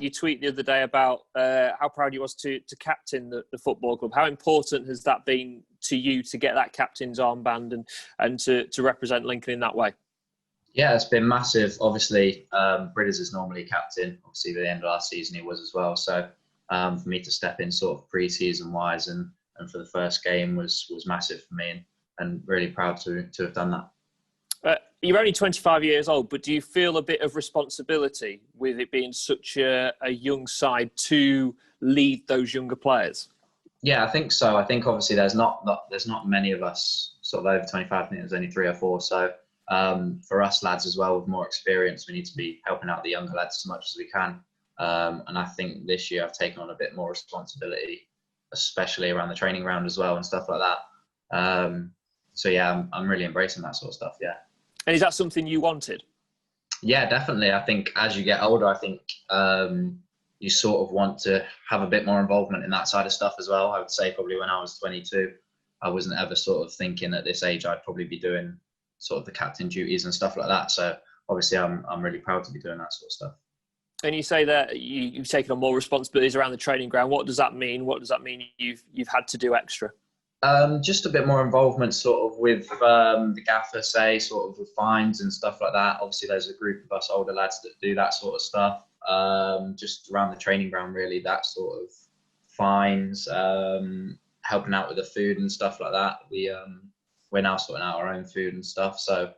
your tweet the other day about how proud you was to captain the football club. How important has that been to you to get that captain's armband and to represent Lincoln in that way? Yeah, it's been massive. Obviously, Britters is normally captain. Obviously, at the end of last season, he was as well. So for me to step in sort of pre-season wise and for the first game was massive for me, and really proud to have done that. You're only 25 years old, but do you feel a bit of responsibility with it being such a young side to lead those younger players? Yeah, I think so. I think obviously there's not many of us sort of over 25. I think there's only 3 or 4. So for us lads as well with more experience, we need to be helping out the younger lads as much as we can. And I think this year I've taken on a bit more responsibility, especially around the training ground as well and stuff like that. So yeah, I'm really embracing that sort of stuff. Yeah. And is that something you wanted? Yeah, definitely. I think as you get older, I think you sort of want to have a bit more involvement in that side of stuff as well. I would say probably when I was 22, I wasn't ever sort of thinking at this age I'd probably be doing sort of the captain duties and stuff like that. So obviously I'm really proud to be doing that sort of stuff. And you say that you've taken on more responsibilities around the training ground. What does that mean? What does that mean you've had to do extra? Just a bit more involvement sort of with the gaffer, say, sort of with fines and stuff like that. Obviously, there's a group of us older lads that do that sort of stuff. Just around the training ground, really, that sort of fines, helping out with the food and stuff like that. We're now sorting out our own food and stuff. So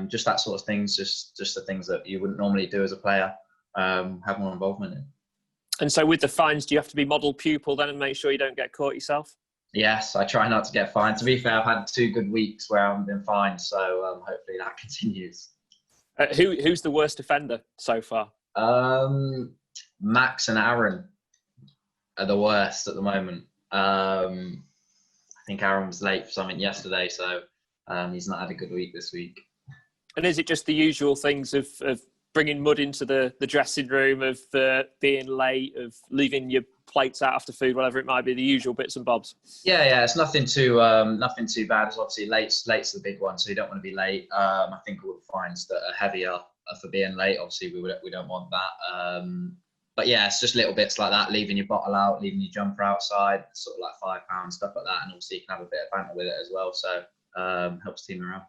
just that sort of things, just the things that you wouldn't normally do as a player, have more involvement in. And so with the fines, do you have to be model pupil then and make sure you don't get caught yourself? Yes, I try not to get fined. To be fair, I've had 2 good weeks where I haven't been fined, so hopefully that continues. Who's the worst offender so far? Max and Aaron are the worst at the moment. I think Aaron was late for something yesterday, so he's not had a good week this week. And is it just the usual things of bringing mud into the dressing room, of being late, of leaving your plates out after food, whatever it might be, the usual bits and bobs? Yeah, it's nothing too bad. It's obviously late's the big one, so you don't want to be late. I think all the fines that are heavier are for being late. Obviously, we don't want that. But yeah, it's just little bits like that, leaving your bottle out, leaving your jumper outside, sort of like £5, stuff like that. And obviously you can have a bit of banter with it as well. So helps team around.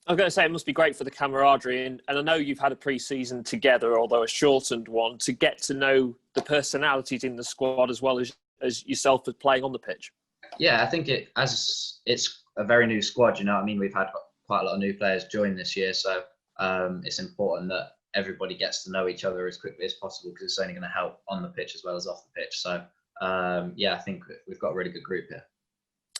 I was going to say, it must be great for the camaraderie. And I know you've had a pre-season together, although a shortened one, to get to know the personalities in the squad as well as yourself as playing on the pitch. Yeah, I think it's a very new squad, you know what I mean? We've had quite a lot of new players join this year. So it's important that everybody gets to know each other as quickly as possible, because it's only going to help on the pitch as well as off the pitch. So yeah, I think we've got a really good group here.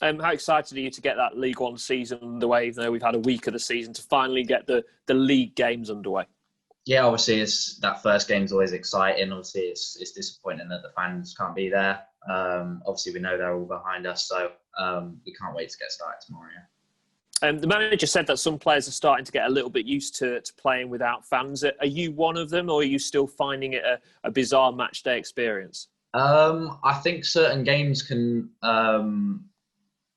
How excited are you to get that League One season underway, even though we've had a week of the season, to finally get the league games underway? Yeah, obviously that first game's always exciting. Obviously it's disappointing that the fans can't be there. Obviously we know they're all behind us, so we can't wait to get started tomorrow. Yeah. The manager said that some players are starting to get a little bit used to playing without fans. Are you one of them, or are you still finding it a bizarre match day experience? I think certain games can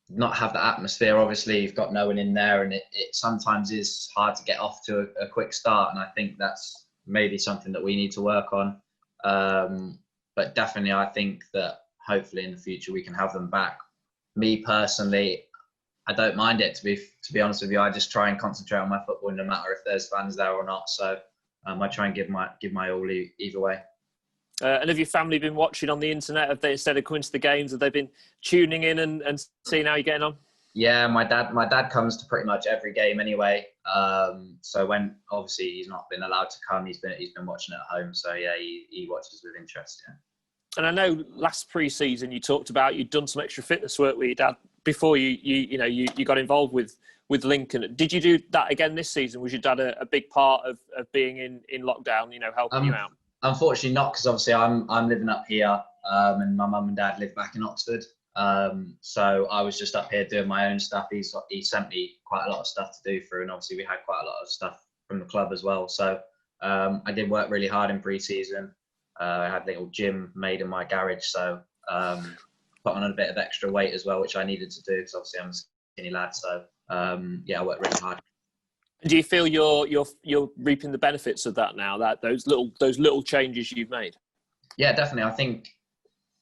not have the atmosphere. Obviously, you've got no one in there, and it sometimes is hard to get off to a quick start. And I think that's maybe something that we need to work on. But definitely, I think that hopefully in the future we can have them back. Me personally, I don't mind it, to be honest with you. I just try and concentrate on my football, no matter if there's fans there or not. So I try and give my all either way. And have your family been watching on the internet? Have they, instead of coming to the games, have they been tuning in and seeing how you're getting on? Yeah, my dad comes to pretty much every game anyway. So when obviously he's not been allowed to come, he's been watching at home. So yeah, he watches with interest. Yeah. And I know last pre-season you talked about you'd done some extra fitness work with your dad before you got involved with Lincoln. Did you do that again this season? Was your dad a big part of being in lockdown, helping you out? Unfortunately not, because obviously I'm living up here, and my mum and dad live back in Oxford. So I was just up here doing my own stuff. He sent me quite a lot of stuff to do through, and obviously we had quite a lot of stuff from the club as well. So I did work really hard in pre-season. I had a little gym made in my garage, so put on a bit of extra weight as well, which I needed to do because obviously I'm a skinny lad. So yeah, I worked really hard. Do you feel you're reaping the benefits of that now? That those little changes you've made? Yeah, definitely. I think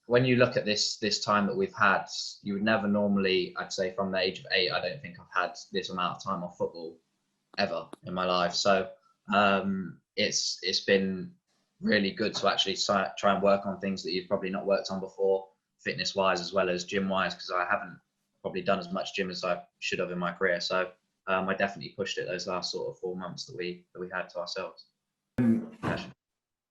when you look at this time that we've had, you would never normally, I'd say from the age of 8, I don't think I've had this amount of time off football ever in my life. So it's been really good to actually try and work on things that you've probably not worked on before, fitness wise as well as gym wise, because I haven't probably done as much gym as I should have in my career. So I definitely pushed it those last sort of 4 months that we had to ourselves.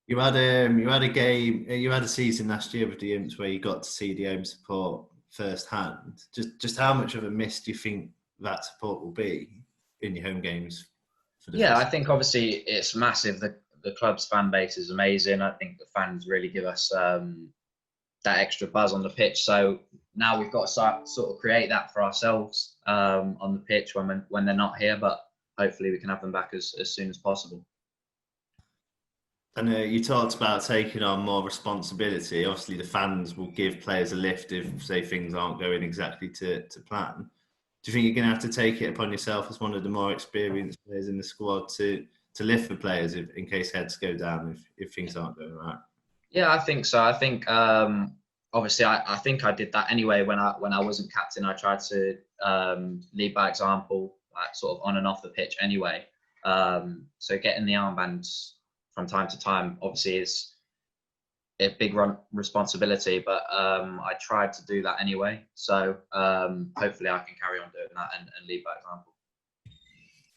You had a season last year with the Imps where you got to see the home support firsthand. Just how much of a miss do you think that support will be in your home games? I think obviously it's massive. The club's fan base is amazing. I think the fans really give us that extra buzz on the pitch. So now we've got to sort of create that for ourselves on the pitch when they're not here. But hopefully we can have them back as soon as possible. And you talked about taking on more responsibility. Obviously, the fans will give players a lift if, say, things aren't going exactly to plan. Do you think you're going to have to take it upon yourself as one of the more experienced players in the squad to lift for players in case heads go down if things aren't going right? Yeah, I think so. I think obviously I think I did that anyway when I wasn't captain. I tried to lead by example, like sort of on and off the pitch anyway. So getting the armbands from time to time obviously is a big responsibility, but I tried to do that anyway. So hopefully I can carry on doing that and lead by example.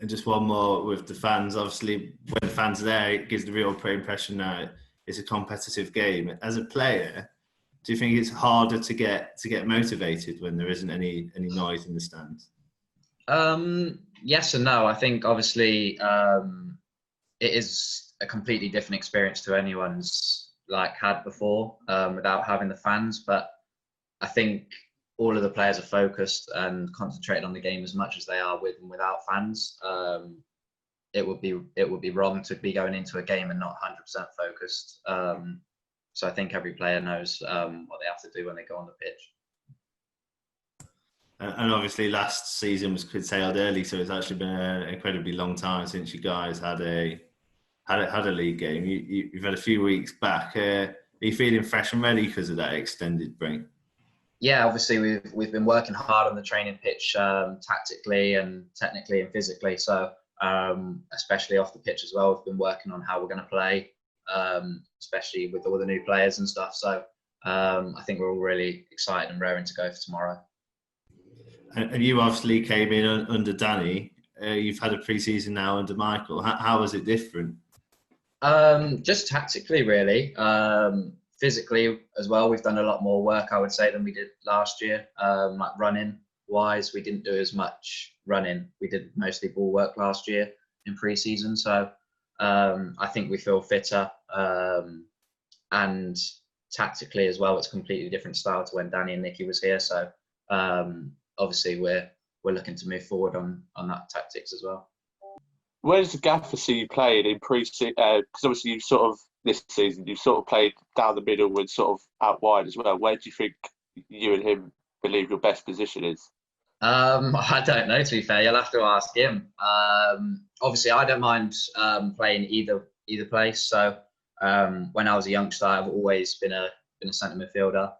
And just one more with the fans. Obviously, when the fans are there, it gives the real impression that it's a competitive game. As a player, do you think it's harder to get motivated when there isn't any noise in the stands? Yes and no. I think obviously it is a completely different experience to anyone's had before without having the fans. But I think all of the players are focused and concentrated on the game as much as they are with and without fans. It would be wrong to be going into a game and not 100% focused. So I think every player knows what they have to do when they go on the pitch. And obviously, last season was curtailed early, so it's actually been an incredibly long time since you guys had a league game. You've had a few weeks back. Are you feeling fresh and ready because of that extended break? Yeah, obviously we've been working hard on the training pitch, tactically and technically and physically. So especially off the pitch as well, we've been working on how we're going to play, especially with all the new players and stuff. So I think we're all really excited and raring to go for tomorrow. And you obviously came in under Danny. You've had a pre-season now under Michael. How is it different? Just tactically, really. Physically as well, we've done a lot more work, I would say, than we did last year. Like running wise, we didn't do as much running. We did mostly ball work last year in pre-season. So I think we feel fitter. And tactically as well, it's a completely different style to when Danny and Nicky was here. So obviously we're looking to move forward on that tactics as well. Where does the gaffer see you playing in pre-season? Because obviously you've sort of, this season, you've sort of played down the middle and sort of out wide as well. Where do you think you and him believe your best position is? I don't know, to be fair. You'll have to ask him. Obviously, I don't mind playing either place. So when I was a youngster, I've always been a centre midfielder.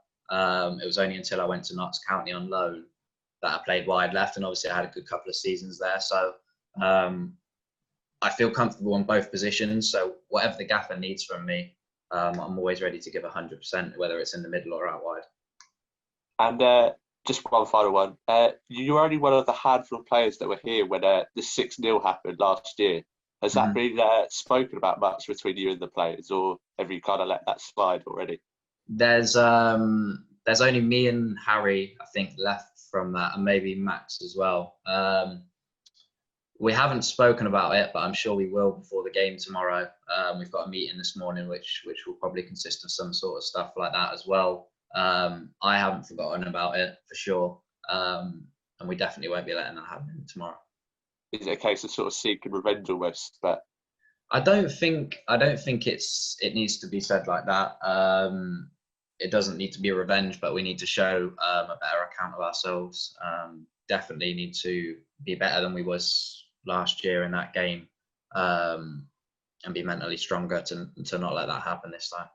It was only until I went to Notts County on loan that I played wide left, and obviously I had a good couple of seasons there. So I feel comfortable on both positions. So whatever the gaffer needs from me, I'm always ready to give 100%, whether it's in the middle or out wide. And just one final one. You were only one of the handful of players that were here when the 6-0 happened last year. Has that been spoken about much between you and the players, or have you kind of let that slide already? There's only me and Harry, I think, left from that, and maybe Max as well. We haven't spoken about it, but I'm sure we will before the game tomorrow. We've got a meeting this morning, which will probably consist of some sort of stuff like that as well. I haven't forgotten about it for sure, and we definitely won't be letting that happen tomorrow. Is it a case of sort of seeking revenge almost? But I don't think it needs to be said like that. It doesn't need to be a revenge, but we need to show a better account of ourselves. Definitely need to be better than we was last year in that game, and be mentally stronger to not let that happen this time.